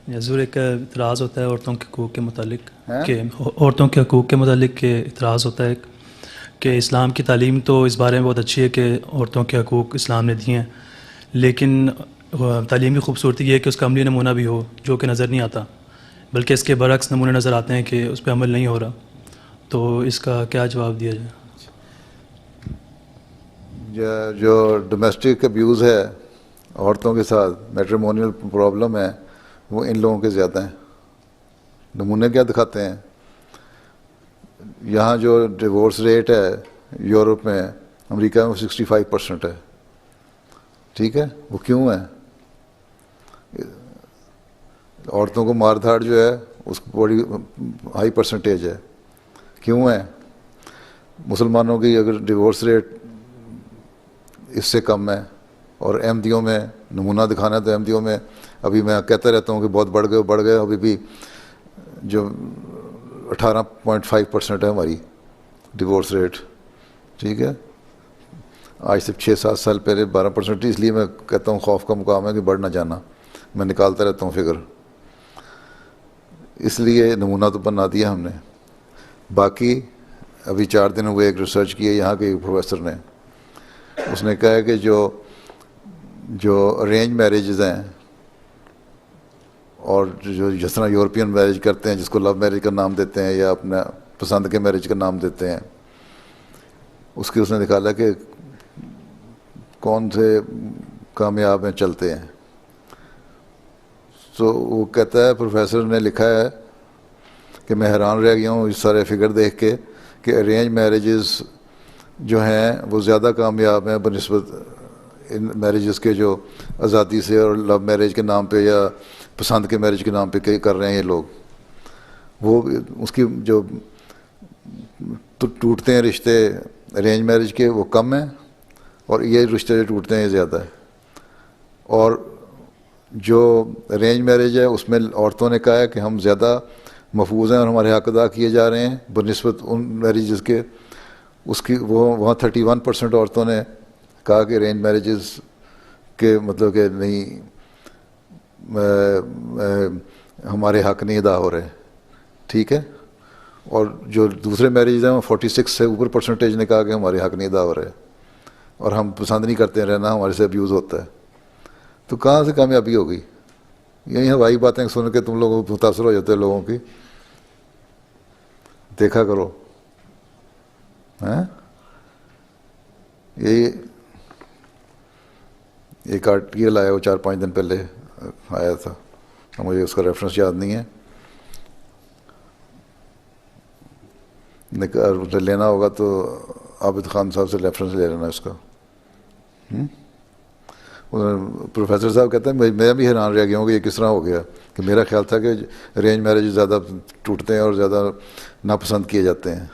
حضور ایک اعتراض ہوتا ہے عورتوں کے حقوق کے متعلق ہیں؟ کہ عورتوں کے حقوق کے متعلق کہ اعتراض ہوتا ہے کہ اسلام کی تعلیم تو اس بارے میں بہت اچھی ہے کہ عورتوں کے حقوق اسلام نے دیے ہیں، لیکن تعلیم کی خوبصورتی یہ ہے کہ اس کا عملی نمونہ بھی ہو جو کہ نظر نہیں آتا، بلکہ اس کے برعکس نمونے نظر آتے ہیں کہ اس پہ عمل نہیں ہو رہا. تو اس کا کیا جواب دیا جائے؟ جو ڈومیسٹک ابیوز ہے عورتوں کے ساتھ، میٹریمونیل پرابلم ہے، وہ ان لوگوں کے زیادہ ہیں. نمونے کیا دکھاتے ہیں؟ یہاں جو ڈیورس ریٹ ہے یورپ میں، امریکہ میں 65% ہے. ٹھیک ہے، وہ کیوں ہے؟ عورتوں کو مار دھاڑ جو ہے اس کو بڑی ہائی پرسنٹیج ہے. کیوں ہے؟ مسلمانوں کی اگر ڈیورس ریٹ اس سے کم ہے، اور احمدیوں میں نمونہ دکھانا ہے تو احمدیوں میں ابھی میں کہتا رہتا ہوں کہ بہت بڑھ گئے، ابھی بھی جو 18.5% ہے ہماری ڈیورس ریٹ. ٹھیک ہے، آج سے 6-7 سال پہلے 12%. اس لیے میں کہتا ہوں خوف کا مقام ہے کہ بڑھ نہ جانا، میں نکالتا رہتا ہوں فگر. اس لیے نمونہ تو بنا دیا ہم نے. باقی ابھی 4 دن ہوئے ایک ریسرچ کی ہے یہاں کے ایک پروفیسر نے، اس نے کہا ہے کہ جو ارینج میرجز ہیں اور جو جس طرح یورپین میرج کرتے ہیں جس کو لو میرج کا نام دیتے ہیں یا اپنا پسند کے میرج کا نام دیتے ہیں، اس کی اس نے نکالا کہ کون سے کامیاب ہیں چلتے ہیں. تو وہ کہتا ہے، پروفیسر نے لکھا ہے کہ میں حیران رہ گیا ہوں اس سارے فگر دیکھ کے کہ ارینج میرجز جو ہیں وہ زیادہ کامیاب ہیں بنسبت ان میرجز کے جو آزادی سے اور لو میرج کے نام پہ یا پسند کے میرج کے نام پہ کر رہے ہیں یہ لوگ. وہ اس کی جو ٹوٹتے ہیں رشتے ارینج میرج کے وہ کم ہیں، اور یہ رشتے جو ٹوٹتے ہیں یہ زیادہ ہے. اور جو ارینج میرج ہے اس میں عورتوں نے کہا ہے کہ ہم زیادہ محفوظ ہیں اور ہمارے حق ادا کیے جا رہے ہیں بنسبت ان میرجز کے. اس کی وہاں 31% عورتوں نے کہا کہ ارینج میرجز کے مطلب کہ نہیں ہمارے حق نہیں ادا ہو رہے. ٹھیک ہے، اور جو دوسرے میرجز ہیں وہ 46 سے اوپر پرسنٹیج نے کہا کہ ہمارے حق نہیں ادا ہو رہے اور ہم پسند نہیں کرتے رہنا، ہمارے سے ابیوز ہوتا ہے. تو کہاں سے کامیابی ہوگی؟ یہی ہوائی باتیں سن کے تم لوگ متاثر ہو جاتے لوگوں کی. دیکھا کرو، یہی ایک آرٹیکل آیا وہ 4-5 دن پہلے آیا تھا، مجھے اس کا ریفرنس یاد نہیں ہے. لینا ہوگا تو عابد خان صاحب سے ریفرنس لے لینا اس کا. پروفیسر صاحب کہتے ہیں میں بھی حیران رہ گیا ہوں کہ یہ کس طرح ہو گیا، کہ میرا خیال تھا کہ ارینج میرج زیادہ ٹوٹتے ہیں اور زیادہ ناپسند کیے جاتے ہیں.